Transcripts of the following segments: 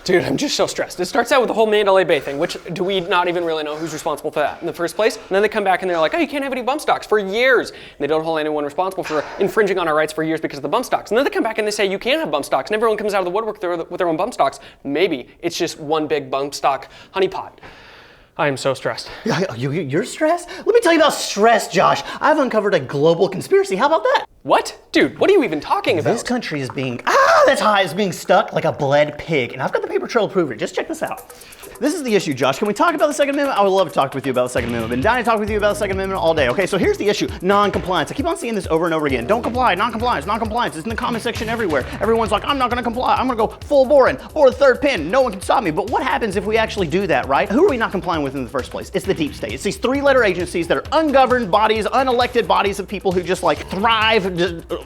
Dude, I'm just so stressed. It starts out with the whole Mandalay Bay thing, which do we not even really know who's responsible for that in the first place? And then they come back and they're like, oh, you can't have any bump stocks for years. And they don't hold anyone responsible for infringing on our rights for years because of the bump stocks. And then they come back and they say you can't have bump stocks, and everyone comes out of the woodwork with their own bump stocks. Maybe it's just one big bump stock honeypot. I am so stressed. You're stressed? Let me tell you about stress, Josh. I've uncovered a global conspiracy. How about that? What? Dude, what are you even talking about? This country is being, that's high, it's being stuck like a bled pig. And I've got the paper trail to prove it. Just check this out. This is the issue, Josh. Can we talk about the Second Amendment? I would love to talk with you about the Second Amendment. I've been dying to talk with you about the Second Amendment all day. Okay, so here's the issue. Non-compliance. I keep on seeing this over and over again. Don't comply, non-compliance, non-compliance. It's in the comment section everywhere. Everyone's like, I'm not gonna comply. I'm gonna go full boring, bore the third pin. No one can stop me. But what happens if we actually do that, right? Who are we not complying with in the first place? It's the deep state. It's these three-letter agencies that are ungoverned bodies, unelected bodies of people who just like thrive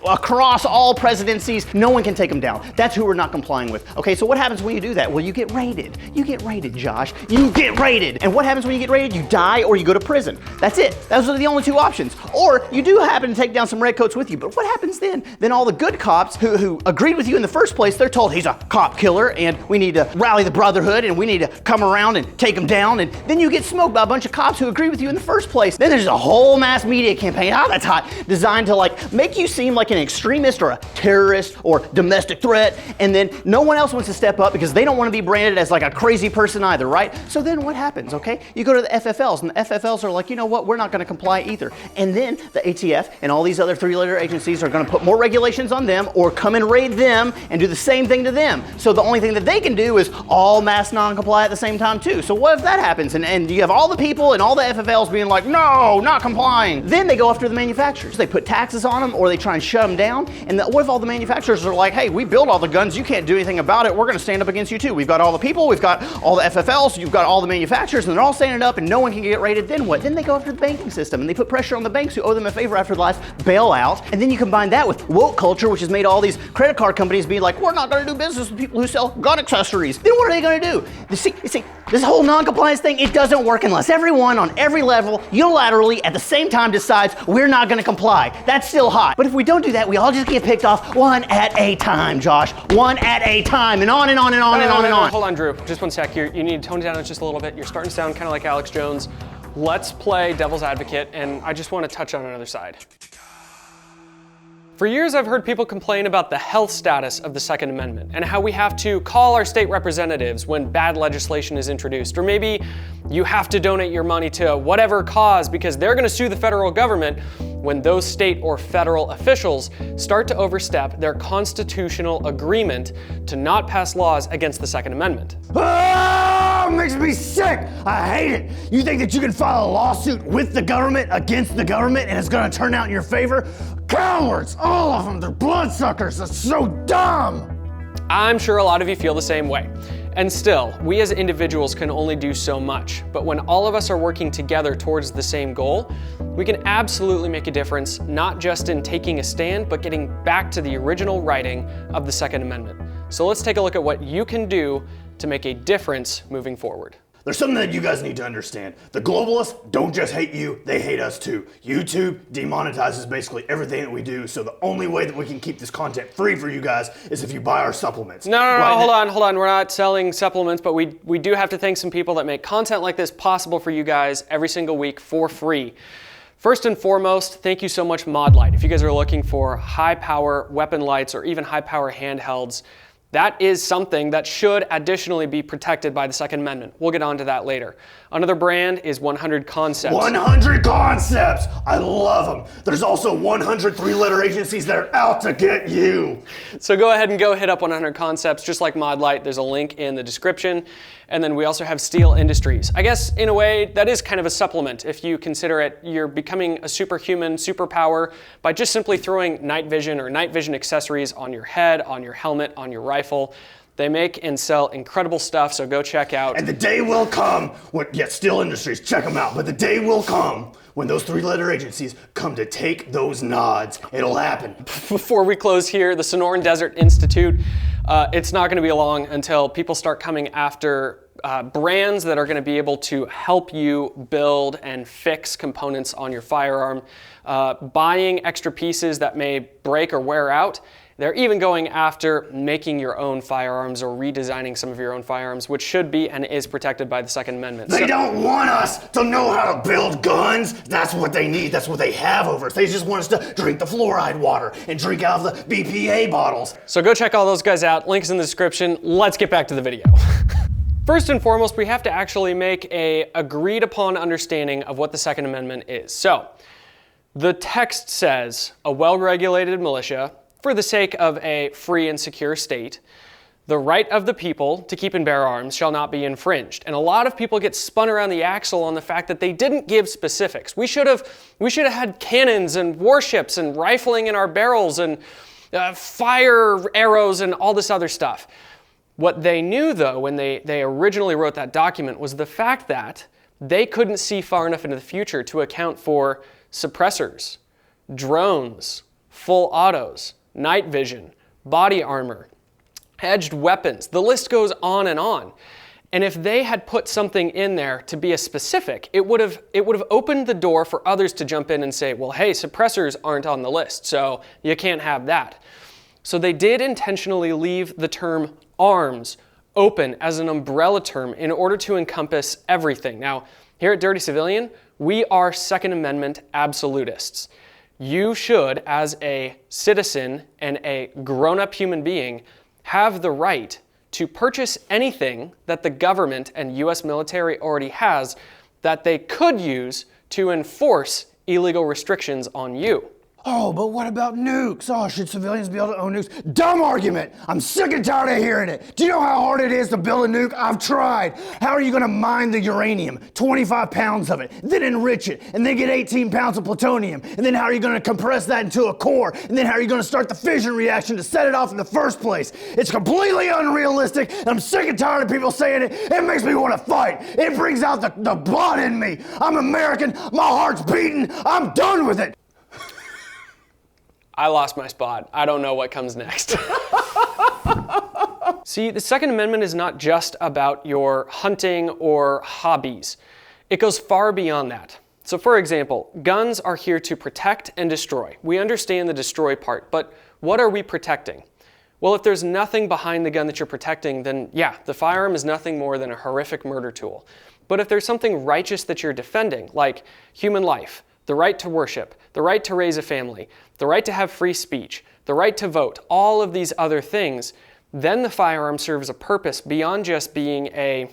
across all presidencies. No one can take them down. That's who we're not complying with. Okay, so what happens when you do that? Well, you get raided. You get raided, Josh. You get raided. And what happens when you get raided? You die or you go to prison. That's it. Those are the only two options. Or you do happen to take down some redcoats with you. But what happens then? Then all the good cops who agreed with you in the first place, they're told he's a cop killer and we need to rally the brotherhood and we need to come around and take him down. And then you get smoked by a bunch of cops who agree with you in the first place. Then there's a whole mass media campaign, that's hot, designed to like make you seem like an extremist or a terrorist or domestic threat. And then no one else wants to step up because they don't want to be branded as like a crazy person either, right? So then what happens, okay? You go to the FFLs and the FFLs are like, you know what, we're not gonna comply either. And then the ATF and all these other three-letter agencies are gonna put more regulations on them or come and raid them and do the same thing to them. So the only thing that they can do is all mass non-comply at the same time too. So what if that happens? And you have all the people and all the FFLs being like, no, not complying. Then they go after the manufacturers. They put taxes on them or they try and shut them down. And what if all the manufacturers are like, hey, we build all the guns, you can't do anything about it, we're gonna stand up against you too. We've got all the people, we've got all the FFLs, you've got all the manufacturers, and they're all standing up and no one can get raided. Then what? Then they go after the banking system and they put pressure on the banks who owe them a favor after the last bailout. And then you combine that with woke culture, which has made all these credit card companies be like, we're not gonna do business with people who sell gun accessories. Then what are they gonna do? You see, this whole non-compliance thing, it doesn't work unless everyone on every level unilaterally at the same time decides we're not gonna comply. That's still hot. But if we don't do that, we all just get picked off one at a time, Josh. One at a time, and on and on and on and on and on. Hold on, Drew. Just one sec. You need to tone it down just a little bit. You're starting to sound kind of like Alex Jones. Let's play devil's advocate, and I just want to touch on another side. For years, I've heard people complain about the health status of the Second Amendment and how we have to call our state representatives when bad legislation is introduced. Or maybe you have to donate your money to whatever cause because they're going to sue the federal government when those state or federal officials start to overstep their constitutional agreement to not pass laws against the Second Amendment. Oh, makes me sick. I hate it. You think that you can file a lawsuit with the government against the government and it's going to turn out in your favor? Cowards, all of them, they're bloodsuckers. That's so dumb. I'm sure a lot of you feel the same way. And still, we as individuals can only do so much. But when all of us are working together towards the same goal, we can absolutely make a difference, not just in taking a stand, but getting back to the original writing of the Second Amendment. So let's take a look at what you can do to make a difference moving forward. There's something that you guys need to understand. The globalists don't just hate you, they hate us too. YouTube demonetizes basically everything that we do, so the only way that we can keep this content free for you guys is if you buy our supplements. No, hold on. We're not selling supplements, but we do have to thank some people that make content like this possible for you guys every single week for free. First and foremost, thank you so much, Modlight. If you guys are looking for high power weapon lights or even high power handhelds, that is something that should additionally be protected by the Second Amendment. We'll get onto that later. Another brand is 100 Concepts. 100 Concepts! I love them. There's also 100 three-letter agencies that are out to get you. So go ahead and go hit up 100 Concepts, just like Modlight. There's a link in the description. And then we also have Steel Industries. I guess in a way, that is kind of a supplement. If you consider it, you're becoming a superhuman superpower by just simply throwing night vision or night vision accessories on your head, on your helmet, on your rifle. They make and sell incredible stuff, so go check out. And the day will come when, Steel Industries, check them out. But the day will come when those three-letter agencies come to take those nods. It'll happen. Before we close here, the Sonoran Desert Institute, it's not gonna be long until people start coming after brands that are gonna be able to help you build and fix components on your firearm. Buying extra pieces that may break or wear out, They're even going after making your own firearms or redesigning some of your own firearms, which should be and is protected by the Second Amendment. They don't want us to know how to build guns. That's what they need. That's what they have over us. They just want us to drink the fluoride water and drink out of the BPA bottles. So go check all those guys out. Links in the description. Let's get back to the video. First and foremost, we have to actually make a agreed upon understanding of what the Second Amendment is. So the text says a well-regulated militia for the sake of a free and secure state. The right of the people to keep and bear arms shall not be infringed. And a lot of people get spun around the axle on the fact that they didn't give specifics. We should have had cannons and warships and rifling in our barrels and fire arrows and all this other stuff. What they knew, though, when they originally wrote that document was the fact that they couldn't see far enough into the future to account for suppressors, drones, full autos, night vision, body armor, edged weapons. The list goes on and on. And if they had put something in there to be a specific, it would have opened the door for others to jump in and say, well, hey, suppressors aren't on the list, so you can't have that. So they did intentionally leave the term arms open as an umbrella term in order to encompass everything. Now, here at Dirty Civilian, we are Second Amendment absolutists. You should, as a citizen and a grown-up human being, have the right to purchase anything that the government and U.S. military already has that they could use to enforce illegal restrictions on you. Oh, but what about nukes? Oh, should civilians be able to own nukes? Dumb argument! I'm sick and tired of hearing it. Do you know how hard it is to build a nuke? I've tried. How are you gonna mine the uranium, 25 pounds of it, then enrich it, and then get 18 pounds of plutonium? And then how are you gonna compress that into a core? And then how are you gonna start the fission reaction to set it off in the first place? It's completely unrealistic, and I'm sick and tired of people saying it. It makes me wanna fight. It brings out the blood in me. I'm American, my heart's beating, I'm done with it. I lost my spot. I don't know what comes next. See, the Second Amendment is not just about your hunting or hobbies. It goes far beyond that. So for example, guns are here to protect and destroy. We understand the destroy part, but what are we protecting? Well, if there's nothing behind the gun that you're protecting, then yeah, the firearm is nothing more than a horrific murder tool. But if there's something righteous that you're defending, like human life, the right to worship, the right to raise a family, the right to have free speech, the right to vote, all of these other things, then the firearm serves a purpose beyond just being a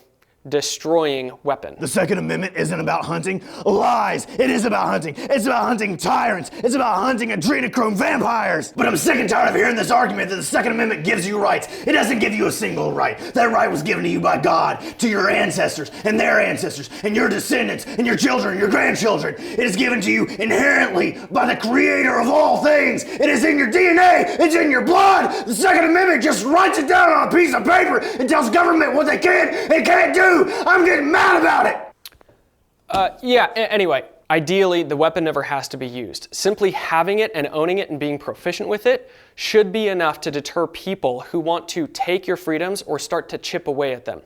destroying weapon. The Second Amendment isn't about hunting. Lies! It is about hunting. It's about hunting tyrants. It's about hunting adrenochrome vampires. But I'm sick and tired of hearing this argument that the Second Amendment gives you rights. It doesn't give you a single right. That right was given to you by God, to your ancestors, and their ancestors, and your descendants, and your children, and your grandchildren. It is given to you inherently by the Creator of all things. It is in your DNA. It's in your blood. The Second Amendment just writes it down on a piece of paper and tells government what they can and can't do. I'm getting mad about it! Anyway, ideally, the weapon never has to be used. Simply having it and owning it and being proficient with it should be enough to deter people who want to take your freedoms or start to chip away at them.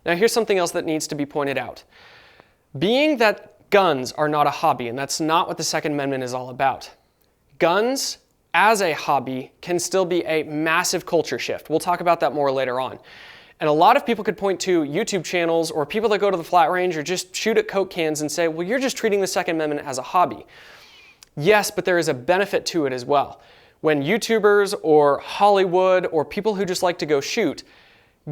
Now, here's something else that needs to be pointed out. Being that guns are not a hobby, and that's not what the Second Amendment is all about, guns as a hobby can still be a massive culture shift. We'll talk about that more later on. And a lot of people could point to YouTube channels or people that go to the flat range or just shoot at Coke cans and say, well, you're just treating the Second Amendment as a hobby. Yes, but there is a benefit to it as well. When YouTubers or Hollywood or people who just like to go shoot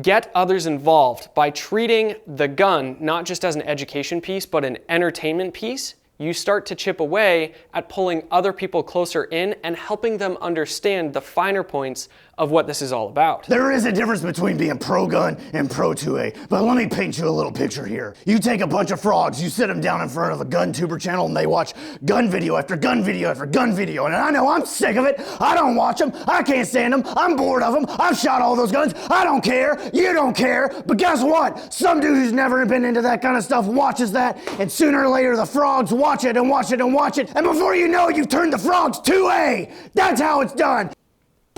get others involved by treating the gun not just as an education piece, but an entertainment piece, you start to chip away at pulling other people closer in and helping them understand the finer points of what this is all about. There is a difference between being pro-gun and pro-2A, but let me paint you a little picture here. You take a bunch of frogs, you sit them down in front of a gun tuber channel and they watch gun video after gun video after gun video, and I know I'm sick of it. I don't watch them, I can't stand them, I'm bored of them, I've shot all those guns, I don't care, you don't care, but guess what? Some dude who's never been into that kind of stuff watches that, and sooner or later the frogs watch it and watch it and watch it, and before you know it, you've turned the frogs 2A. That's how it's done.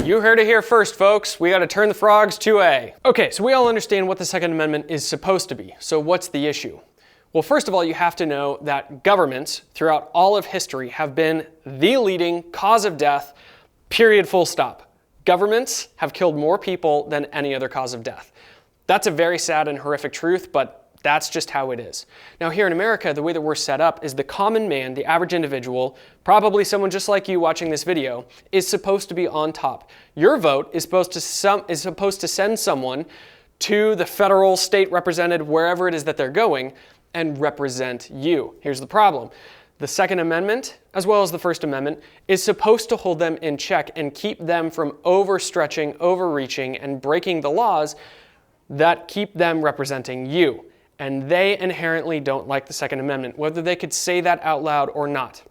You heard it here first, folks. We got to turn the frogs 2A. Okay, so we all understand what the Second Amendment is supposed to be. So what's the issue? Well, first of all, you have to know that governments throughout all of history have been the leading cause of death, period, full stop. Governments have killed more people than any other cause of death. That's a very sad and horrific truth, but that's just how it is. Now here in America, the way that we're set up is the common man, the average individual, probably someone just like you watching this video, is supposed to be on top. Your vote is supposed to send someone to the federal, state representative, wherever it is that they're going, and represent you. Here's the problem. The Second Amendment, as well as the First Amendment, is supposed to hold them in check and keep them from overstretching, overreaching, and breaking the laws that keep them representing you. And they inherently don't like the Second Amendment, whether they could say that out loud or not.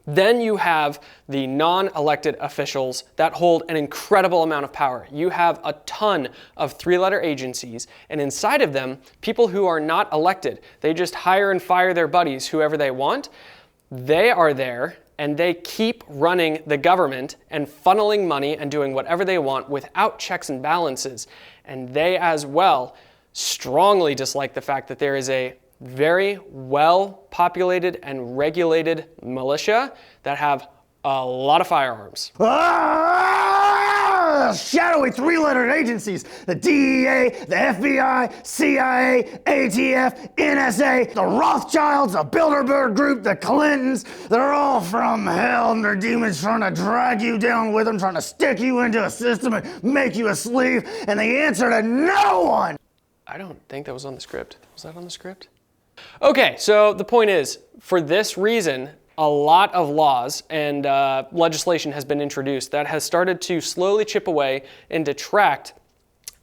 Then you have the non-elected officials that hold an incredible amount of power. You have a ton of three-letter agencies, and inside of them, people who are not elected. They just hire and fire their buddies, whoever they want. They are there, and they keep running the government and funneling money and doing whatever they want without checks and balances. And they as well strongly dislike the fact that there is a very well-populated and regulated militia that have a lot of firearms. Shadowy three-lettered agencies, the DEA, the FBI, CIA, ATF, NSA, the Rothschilds, the Bilderberg Group, the Clintons, they're all from hell and they're demons trying to drag you down with them, trying to stick you into a system and make you a slave, and the answer to no one. I don't think that was on the script. Was that on the script? Okay, so the point is, for this reason, a lot of laws and legislation has been introduced that has started to slowly chip away and detract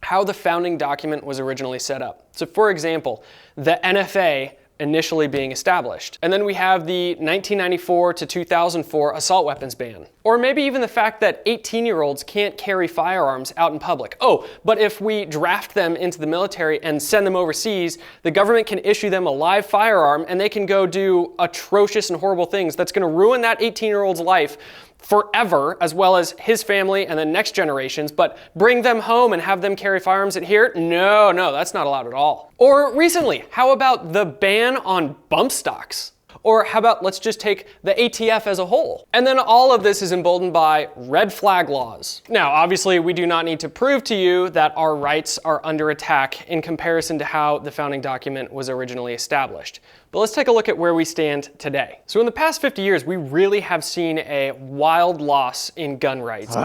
how the founding document was originally set up. So for example, the NFA initially being established. And then we have the 1994 to 2004 assault weapons ban. Or maybe even the fact that 18-year-olds can't carry firearms out in public. Oh, but if we draft them into the military and send them overseas, the government can issue them a live firearm and they can go do atrocious and horrible things that's gonna ruin that 18-year-old's life forever, as well as his family and the next generations, but bring them home and have them carry firearms at here? No, that's not allowed at all. Or recently, how about the ban on bump stocks? Or how about let's just take the ATF as a whole? And then all of this is emboldened by red flag laws. Now, obviously, we do not need to prove to you that our rights are under attack in comparison to how the founding document was originally established. But let's take a look at where we stand today. So in the past 50 years, we really have seen a wild loss in gun rights.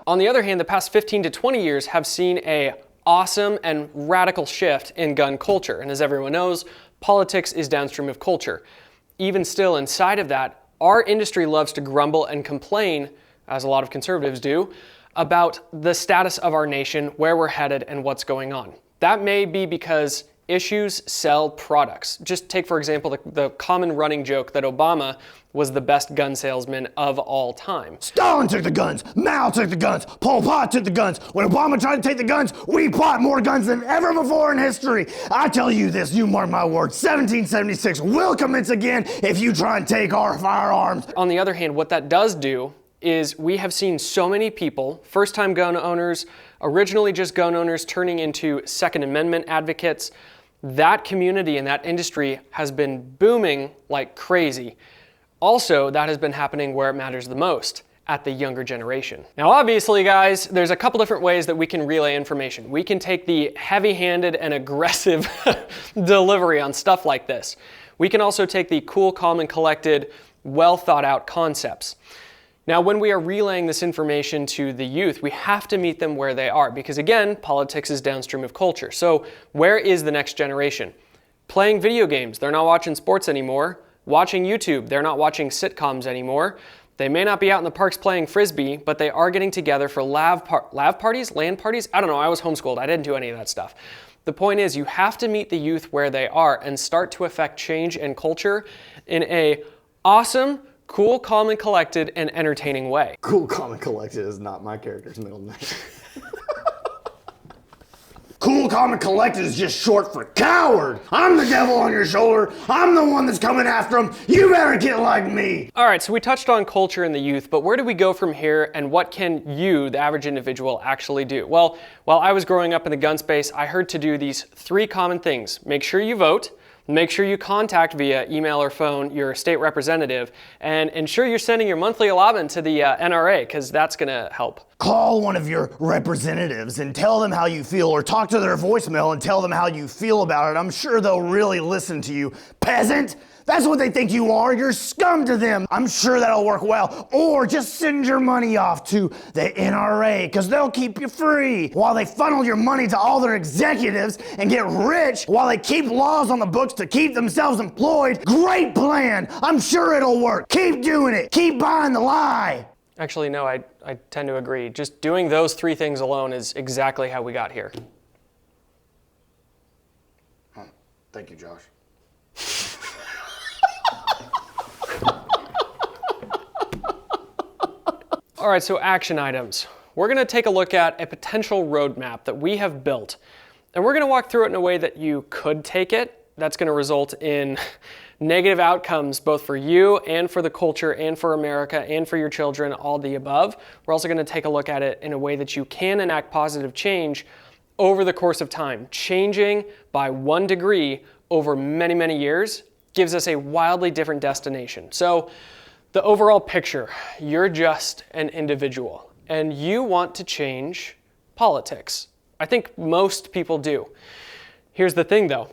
On the other hand, the past 15 to 20 years have seen a awesome and radical shift in gun culture. And as everyone knows, politics is downstream of culture. Even still, inside of that, our industry loves to grumble and complain, as a lot of conservatives do, about the status of our nation, where we're headed, and what's going on. That may be because issues sell products. Just take, for example, the common running joke that Obama was the best gun salesman of all time. Stalin took the guns, Mao took the guns, Pol Pot took the guns. When Obama tried to take the guns, we bought more guns than ever before in history. I tell you this, you mark my words, 1776 will commence again if you try and take our firearms. On the other hand, what that does do is we have seen so many people, first-time gun owners, originally just gun owners, turning into Second Amendment advocates. That community and that industry has been booming like crazy. Also, that has been happening where it matters the most, at the younger generation. Now, obviously, guys, there's a couple different ways that we can relay information. We can take the heavy-handed and aggressive delivery on stuff like this. We can also take the cool, calm, and collected, well-thought-out concepts. Now, when we are relaying this information to the youth, we have to meet them where they are because, again, politics is downstream of culture. So where is the next generation? Playing video games. They're not watching sports anymore. Watching YouTube. They're not watching sitcoms anymore. They may not be out in the parks playing Frisbee, but they are getting together for LAN parties? I don't know. I was homeschooled. I didn't do any of that stuff. The point is, you have to meet the youth where they are and start to affect change and culture in a awesome, cool, calm, and collected, and entertaining way. Cool, calm, and collected is not my character's middle name. Cool, calm, and collected is just short for coward. I'm the devil on your shoulder. I'm the one that's coming after him. You better get like me. All right, so we touched on culture and the youth, but where do we go from here and what can you, the average individual, actually do? Well, while I was growing up in the gun space, I heard to do these 3 common things. Make sure you vote. Make sure you contact via email or phone your state representative and ensure you're sending your monthly allotment to the NRA, because that's going to help. Call one of your representatives and tell them how you feel, or talk to their voicemail and tell them how you feel about it. I'm sure they'll really listen to you. Peasant! That's what they think you are. You're scum to them. I'm sure that'll work well. Or just send your money off to the NRA, because they'll keep you free while they funnel your money to all their executives and get rich while they keep laws on the books to keep themselves employed. Great plan. I'm sure it'll work. Keep doing it. Keep buying the lie. Actually, no, I tend to agree. Just doing those 3 things alone is exactly how we got here. Thank you, Josh. All right, so action items. We're gonna take a look at a potential roadmap that we have built, and we're gonna walk through it in a way that you could take it. That's gonna result in negative outcomes, both for you and for the culture and for America and for your children, all the above. We're also gonna take a look at it in a way that you can enact positive change over the course of time. Changing by 1 degree over many, many years gives us a wildly different destination. So the overall picture, you're just an individual and you want to change politics. I think most people do. Here's the thing though.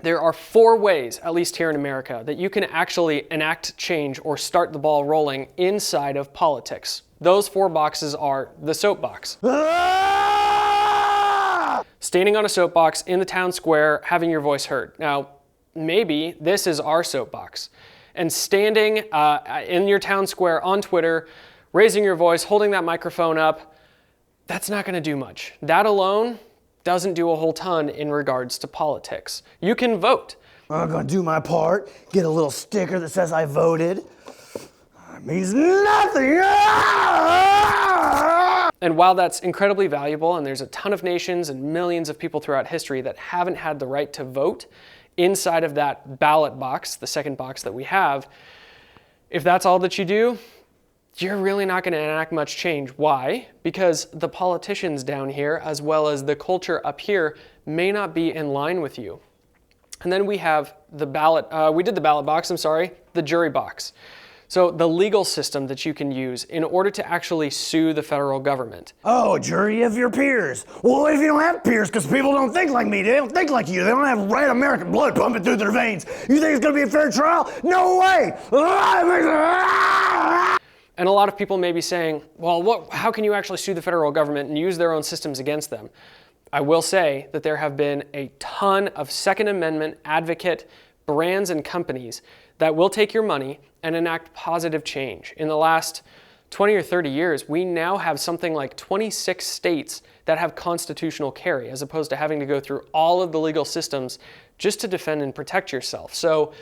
There are 4 ways, at least here in America, that you can actually enact change or start the ball rolling inside of politics. Those 4 boxes are the soapbox. Standing on a soapbox in the town square, having your voice heard. Now, maybe this is our soapbox. And standing in your town square on Twitter, raising your voice, holding that microphone up, that's not gonna do much. That alone doesn't do a whole ton in regards to politics. You can vote. I'm gonna do my part, get a little sticker that says I voted. It means nothing. And while that's incredibly valuable, and there's a ton of nations and millions of people throughout history that haven't had the right to vote, inside of that ballot box, the second box that we have, if that's all that you do, you're really not going to enact much change. Why? Because the politicians down here, as well as the culture up here, may not be in line with you. And then we have the ballot, the jury box. So the legal system that you can use in order to actually sue the federal government. Oh, a jury of your peers. Well, what if you don't have peers? Because people don't think like me. They don't think like you. They don't have red American blood pumping through their veins. You think it's going to be a fair trial? No way! And a lot of people may be saying, well, how can you actually sue the federal government and use their own systems against them? I will say that there have been a ton of Second Amendment advocate brands and companies that will take your money and enact positive change. In the last 20 or 30 years, we now have something like 26 states that have constitutional carry, as opposed to having to go through all of the legal systems just to defend and protect yourself. So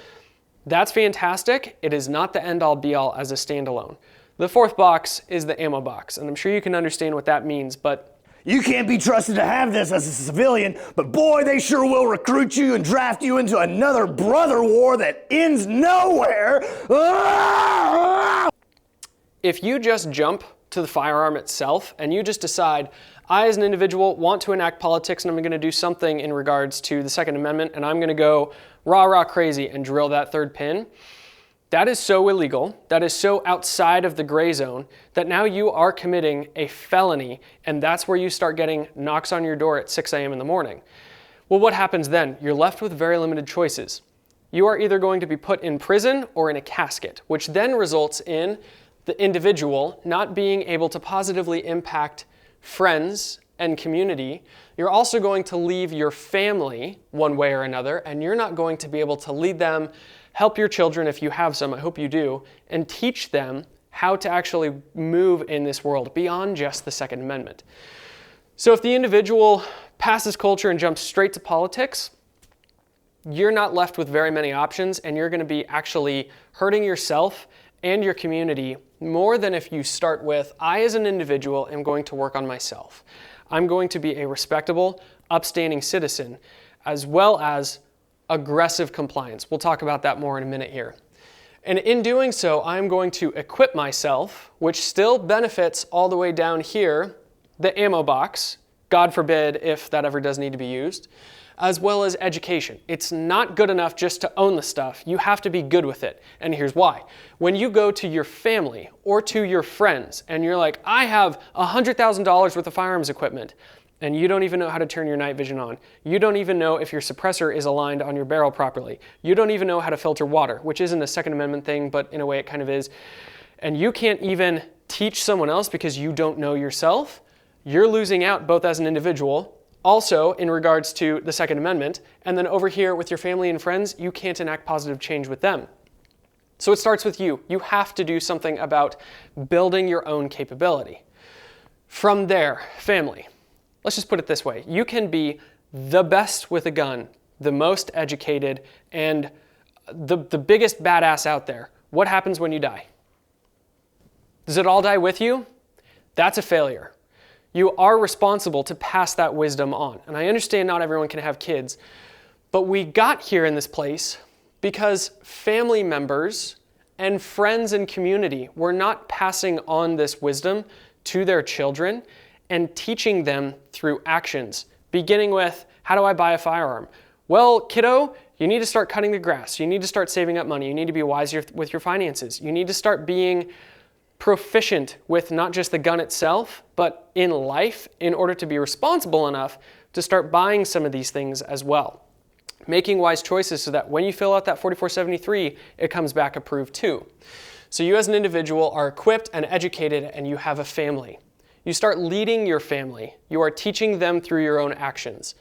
that's fantastic. It is not the end-all be-all as a standalone. The 4th box is the ammo box, and I'm sure you can understand what that means, but you can't be trusted to have this as a civilian, but boy, they sure will recruit you and draft you into another brother war that ends nowhere. If you just jump to the firearm itself and you just decide, I as an individual want to enact politics and I'm going to do something in regards to the Second Amendment and I'm going to go rah-rah crazy and drill that 3rd pin, that is so illegal, that is so outside of the gray zone, that now you are committing a felony, and that's where you start getting knocks on your door at 6 a.m. in the morning. Well, what happens then? You're left with very limited choices. You are either going to be put in prison or in a casket, which then results in the individual not being able to positively impact friends and community. You're also going to leave your family one way or another, and you're not going to be able to lead them, help your children if you have some, I hope you do, and teach them how to actually move in this world beyond just the Second Amendment. So if the individual passes culture and jumps straight to politics, you're not left with very many options, and you're going to be actually hurting yourself and your community more than if you start with, I as an individual am going to work on myself. I'm going to be a respectable, upstanding citizen, as well as aggressive compliance. We'll talk about that more in a minute here. And in doing so, I'm going to equip myself, which still benefits all the way down here, the ammo box, God forbid if that ever does need to be used, as well as education. It's not good enough just to own the stuff. You have to be good with it. And here's why. When you go to your family or to your friends and you're like, I have $100,000 worth of firearms equipment, and you don't even know how to turn your night vision on. You don't even know if your suppressor is aligned on your barrel properly. You don't even know how to filter water, which isn't a Second Amendment thing, but in a way it kind of is. And you can't even teach someone else because you don't know yourself. You're losing out both as an individual, also in regards to the Second Amendment, and then over here with your family and friends, you can't enact positive change with them. So it starts with you. You have to do something about building your own capability. From there, family. Let's just put it this way. You can be the best with a gun, the most educated, and the biggest badass out there. What happens when you die? Does it all die with you? That's a failure. You are responsible to pass that wisdom on. And I understand not everyone can have kids, but we got here in this place because family members and friends and community were not passing on this wisdom to their children and teaching them through actions, beginning with, how do I buy a firearm? Well, kiddo, you need to start cutting the grass. You need to start saving up money. You need to be wiser with your finances. You need to start being proficient with not just the gun itself, but in life in order to be responsible enough to start buying some of these things as well. Making wise choices so that when you fill out that 4473, it comes back approved too. So you as an individual are equipped and educated and you have a family. You start leading your family. You are teaching them through your own actions.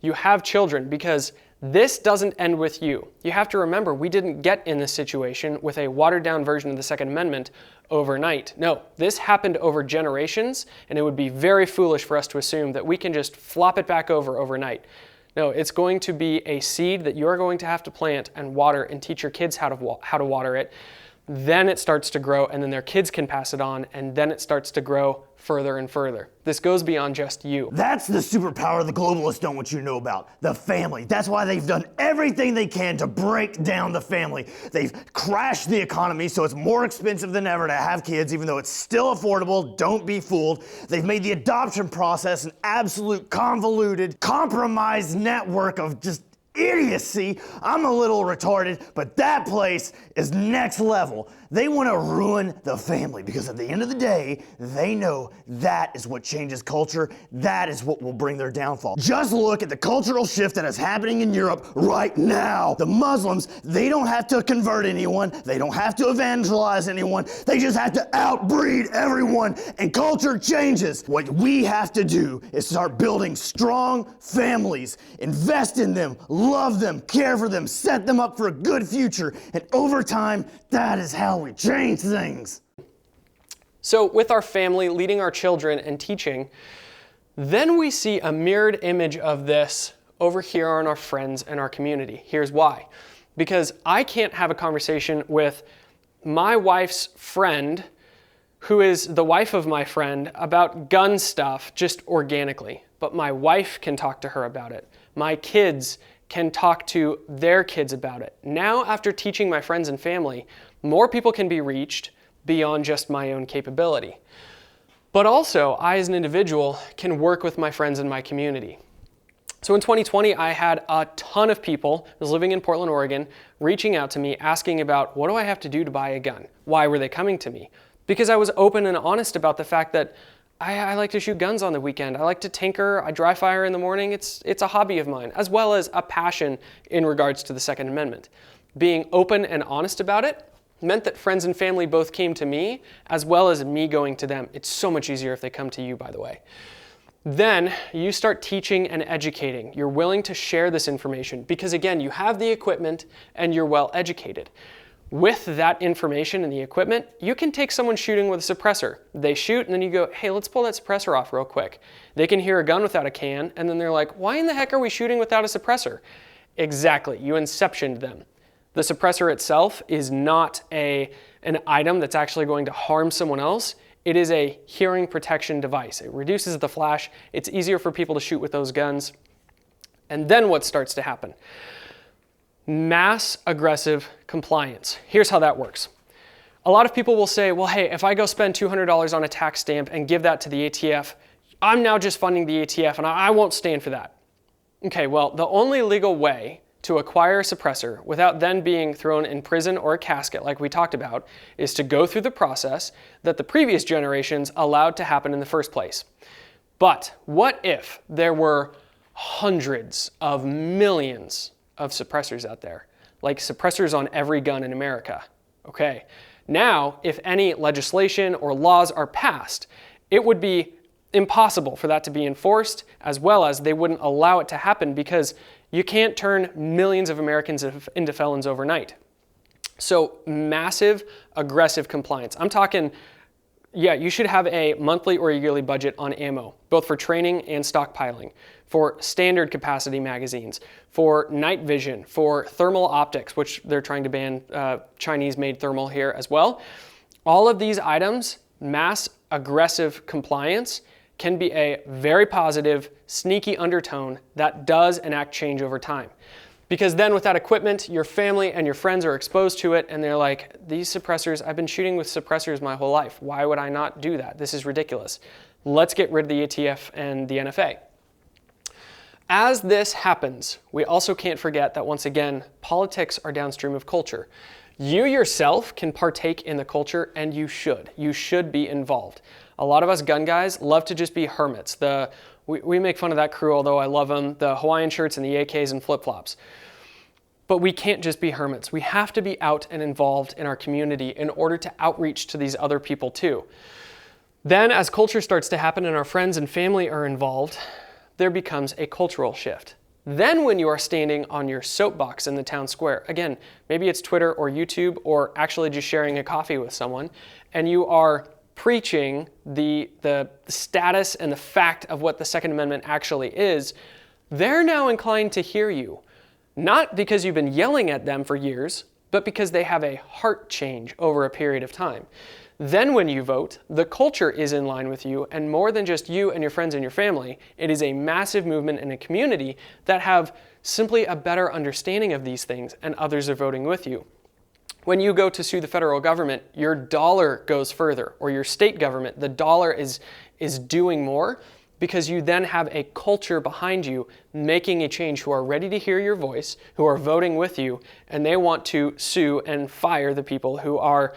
You have children because this doesn't end with you. You have to remember, we didn't get in this situation with a watered down version of the Second Amendment overnight. No, this happened over generations, and it would be very foolish for us to assume that we can just flop it back over overnight. No, it's going to be a seed that you're going to have to plant and water and teach your kids how to water it. Then it starts to grow, and then their kids can pass it on, and then it starts to grow further and further. This goes beyond just you. That's the superpower the globalists don't want you to know about. The family. That's why they've done everything they can to break down the family. They've crashed the economy so it's more expensive than ever to have kids, even though it's still affordable. Don't be fooled. They've made the adoption process an absolute convoluted, compromised network of just idiocy. I'm a little retarded, but that place is next level. They want to ruin the family because at the end of the day, they know that is what changes culture. That is what will bring their downfall. Just look at the cultural shift that is happening in Europe right now. The Muslims, they don't have to convert anyone. They don't have to evangelize anyone. They just have to outbreed everyone and culture changes. What we have to do is start building strong families, invest in them, love them, care for them, set them up for a good future. And over time, that is how we change things. So with our family, leading our children and teaching, then we see a mirrored image of this over here on our friends and our community. Here's why. Because I can't have a conversation with my wife's friend, who is the wife of my friend, about gun stuff just organically. But my wife can talk to her about it. My kids can talk to their kids about it. Now, after teaching my friends and family, more people can be reached beyond just my own capability. But also, I as an individual can work with my friends in my community. So in 2020, I had a ton of people, I was living in Portland, Oregon, reaching out to me asking about what do I have to do to buy a gun? Why were they coming to me? Because I was open and honest about the fact that I like to shoot guns on the weekend. I like to tinker. I dry fire in the morning. It's a hobby of mine, as well as a passion in regards to the Second Amendment. Being open and honest about it meant that friends and family both came to me, as well as me going to them. It's so much easier if they come to you, by the way. Then you start teaching and educating. You're willing to share this information because, again, you have the equipment and you're well educated. With that information and the equipment, you can take someone shooting with a suppressor. They shoot and then you go, hey, let's pull that suppressor off real quick. They can hear a gun without a can and then they're like, why in the heck are we shooting without a suppressor? Exactly, you inceptioned them. The suppressor itself is not an item that's actually going to harm someone else. It is a hearing protection device. It reduces the flash. It's easier for people to shoot with those guns. And then what starts to happen? Mass aggressive compliance. Here's how that works. A lot of people will say, well, hey, if I go spend $200 on a tax stamp and give that to the ATF, I'm now just funding the ATF and I won't stand for that. Okay, well, the only legal way to acquire a suppressor without then being thrown in prison or a casket like we talked about is to go through the process that the previous generations allowed to happen in the first place. But what if there were hundreds of millions of suppressors out there, like suppressors on every gun in America? Okay, now if any legislation or laws are passed, it would be impossible for that to be enforced, as well as they wouldn't allow it to happen because you can't turn millions of Americans into felons overnight. So massive, aggressive compliance. I'm talking, yeah, you should have a monthly or yearly budget on ammo, both for training and stockpiling, for standard capacity magazines, for night vision, for thermal optics, which they're trying to ban Chinese-made thermal here as well. All of these items, mass aggressive compliance, can be a very positive, sneaky undertone that does enact change over time. Because then with that equipment, your family and your friends are exposed to it and they're like, these suppressors, I've been shooting with suppressors my whole life. Why would I not do that? This is ridiculous. Let's get rid of the ATF and the NFA. As this happens, we also can't forget that once again, politics are downstream of culture. You yourself can partake in the culture and you should. You should be involved. A lot of us gun guys love to just be hermits. We make fun of that crew, although I love them, the Hawaiian shirts and the AKs and flip-flops. But we can't just be hermits. We have to be out and involved in our community in order to outreach to these other people too. Then as culture starts to happen and our friends and family are involved, there becomes a cultural shift. Then when you are standing on your soapbox in the town square, again, maybe it's Twitter or YouTube or actually just sharing a coffee with someone, and you are preaching the status and the fact of what the Second Amendment actually is, they're now inclined to hear you. Not because you've been yelling at them for years, but because they have a heart change over a period of time. Then when you vote, the culture is in line with you, and more than just you and your friends and your family, it is a massive movement in a community that have simply a better understanding of these things, and others are voting with you. When you go to sue the federal government, your dollar goes further, or your state government, the dollar is doing more because you then have a culture behind you making a change who are ready to hear your voice, who are voting with you, and they want to sue and fire the people who are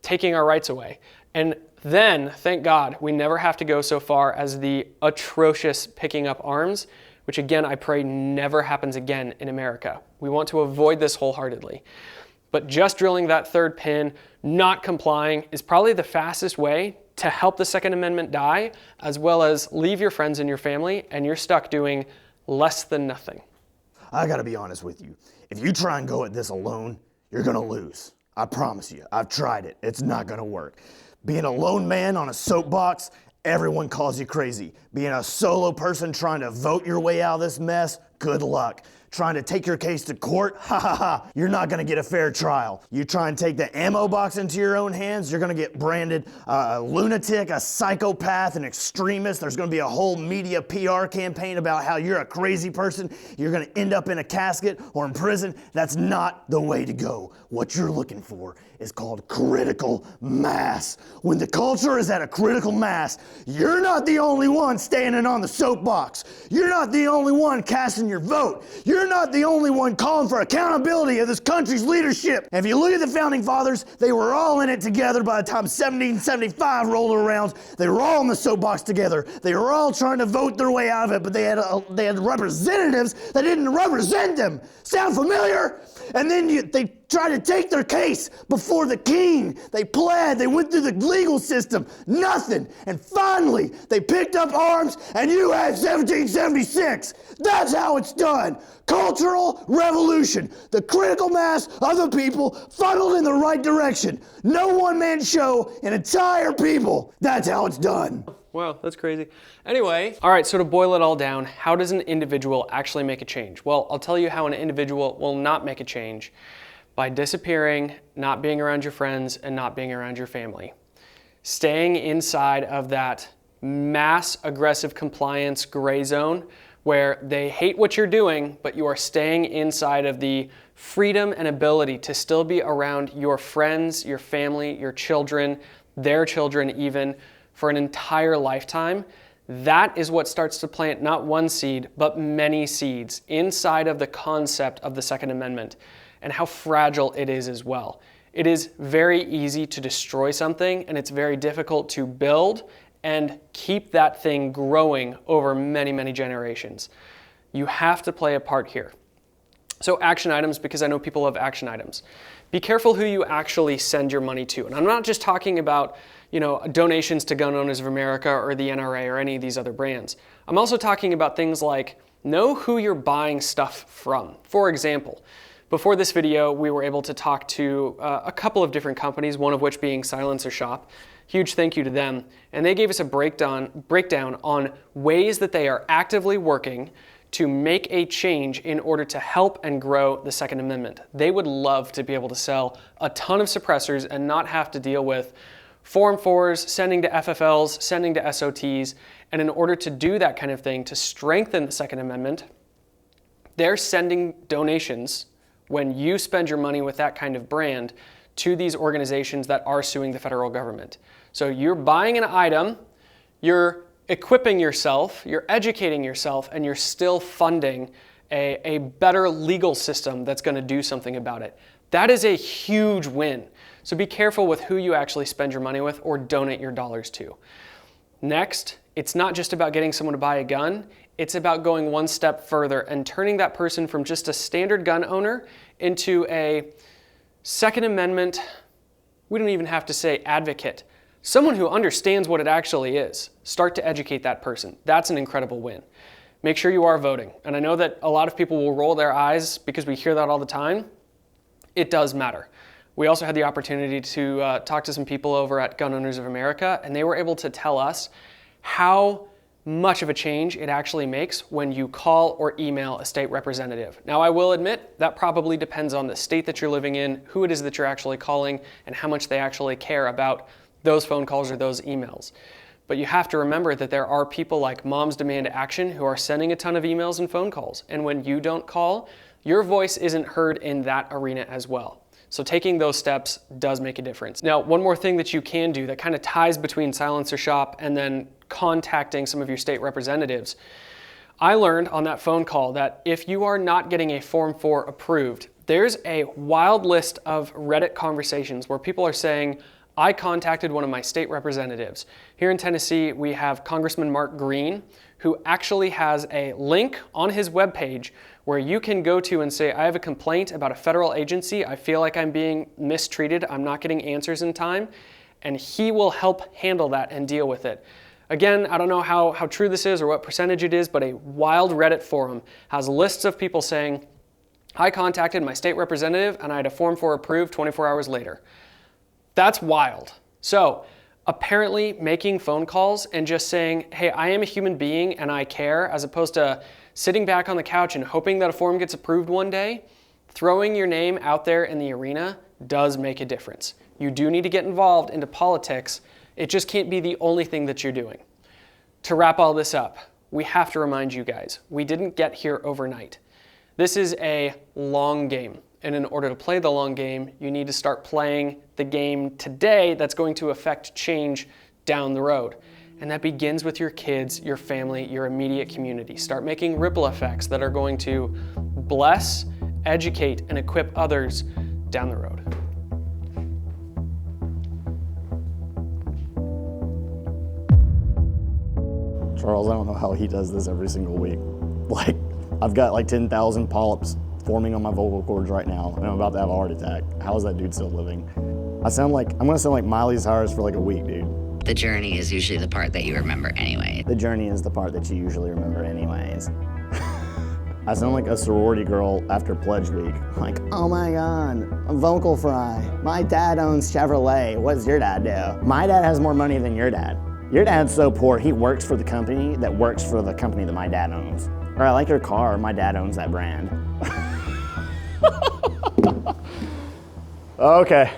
taking our rights away. And then, thank God, we never have to go so far as the atrocious picking up arms, which again, I pray never happens again in America. We want to avoid this wholeheartedly. But just drilling that third pin, not complying, is probably the fastest way to help the Second Amendment die, as well as leave your friends and your family, and you're stuck doing less than nothing. I gotta be honest with you. If you try and go at this alone, you're gonna lose. I promise you. I've tried it. It's not gonna work. Being a lone man on a soapbox, everyone calls you crazy. Being a solo person trying to vote your way out of this mess, good luck. Trying to take your case to court, ha ha ha, you're not gonna get a fair trial. You try and take the ammo box into your own hands, you're gonna get branded a lunatic, a psychopath, an extremist. There's gonna be a whole media PR campaign about how you're a crazy person. You're gonna end up in a casket or in prison. That's not the way to go. What you're looking for is called critical mass. When the culture is at a critical mass, you're not the only one standing on the soapbox. You're not the only one casting your vote. You're not the only one calling for accountability of this country's leadership. And if you look at the Founding Fathers, they were all in it together by the time 1775 rolled around. They were all in the soapbox together. They were all trying to vote their way out of it, but they had representatives that didn't represent them. Sound familiar? And then they tried to take their case before the king. They pled, they went through the legal system, nothing. And finally, they picked up arms and you had 1776. That's how it's done. Cultural revolution. The critical mass of the people funneled in the right direction. No one-man show, an entire people. That's how it's done. Wow, that's crazy. Anyway, all right, so to boil it all down, how does an individual actually make a change? Well, I'll tell you how an individual will not make a change: by disappearing, not being around your friends, and not being around your family. Staying inside of that mass aggressive compliance gray zone where they hate what you're doing, but you are staying inside of the freedom and ability to still be around your friends, your family, your children, their children even, for an entire lifetime. That is what starts to plant not one seed, but many seeds inside of the concept of the Second Amendment and how fragile it is as well. It is very easy to destroy something, and it's very difficult to build and keep that thing growing over many, many generations. You have to play a part here. So action items, because I know people love action items. Be careful who you actually send your money to. And I'm not just talking about, donations to Gun Owners of America or the NRA or any of these other brands. I'm also talking about things like know who you're buying stuff from. For example, before this video, we were able to talk to a couple of different companies, one of which being Silencer Shop. Huge thank you to them. And they gave us a breakdown on ways that they are actively working to make a change in order to help and grow the Second Amendment. They would love to be able to sell a ton of suppressors and not have to deal with Form 4s, sending to FFLs, sending to SOTs. And in order to do that kind of thing, to strengthen the Second Amendment, they're sending donations when you spend your money with that kind of brand to these organizations that are suing the federal government. So you're buying an item, you're equipping yourself, you're educating yourself, and you're still funding a better legal system that's going to do something about it. That is a huge win. So be careful with who you actually spend your money with or donate your dollars to. Next, it's not just about getting someone to buy a gun, it's about going one step further and turning that person from just a standard gun owner into a Second Amendment, we don't even have to say advocate, someone who understands what it actually is. Start to educate that person. That's an incredible win. Make sure you are voting. And I know that a lot of people will roll their eyes because we hear that all the time. It does matter. We also had the opportunity to talk to some people over at Gun Owners of America, and they were able to tell us how much of a change it actually makes when you call or email a state representative. Now, I will admit that probably depends on the state that you're living in, who it is that you're actually calling, and how much they actually care about those phone calls or those emails. But you have to remember that there are people like Moms Demand Action who are sending a ton of emails and phone calls. And when you don't call, your voice isn't heard in that arena as well. So taking those steps does make a difference. Now, one more thing that you can do that kind of ties between Silencer Shop and then contacting some of your state representatives. I learned on that phone call that if you are not getting a Form 4 approved, there's a wild list of Reddit conversations where people are saying, I contacted one of my state representatives. Here in Tennessee, we have Congressman Mark Green, who actually has a link on his webpage where you can go to and say, I have a complaint about a federal agency. I feel like I'm being mistreated. I'm not getting answers in time. And he will help handle that and deal with it. Again, I don't know how true this is or what percentage it is, but a wild Reddit forum has lists of people saying, I contacted my state representative and I had a Form 4 approved 24 hours later. That's wild. So apparently making phone calls and just saying, hey, I am a human being and I care, as opposed to sitting back on the couch and hoping that a form gets approved one day, throwing your name out there in the arena does make a difference. You do need to get involved into politics. It just can't be the only thing that you're doing. To wrap all this up, we have to remind you guys, we didn't get here overnight. This is a long game. And in order to play the long game, you need to start playing the game today that's going to affect change down the road. And that begins with your kids, your family, your immediate community. Start making ripple effects that are going to bless, educate, and equip others down the road. Charles, I don't know how he does this every single week. Like, I've got like 10,000 polyps forming on my vocal cords right now, and I'm about to have a heart attack. How is that dude still living? I'm gonna sound like Miley Cyrus for like a week, dude. The journey is usually the part that you remember anyway. The journey is the part that you usually remember anyways. I sound like a sorority girl after pledge week. Like, oh my God, a vocal fry. My dad owns Chevrolet. What does your dad do? My dad has more money than your dad. Your dad's so poor, he works for the company that works for the company that my dad owns. Or I like your car, my dad owns that brand. Okay.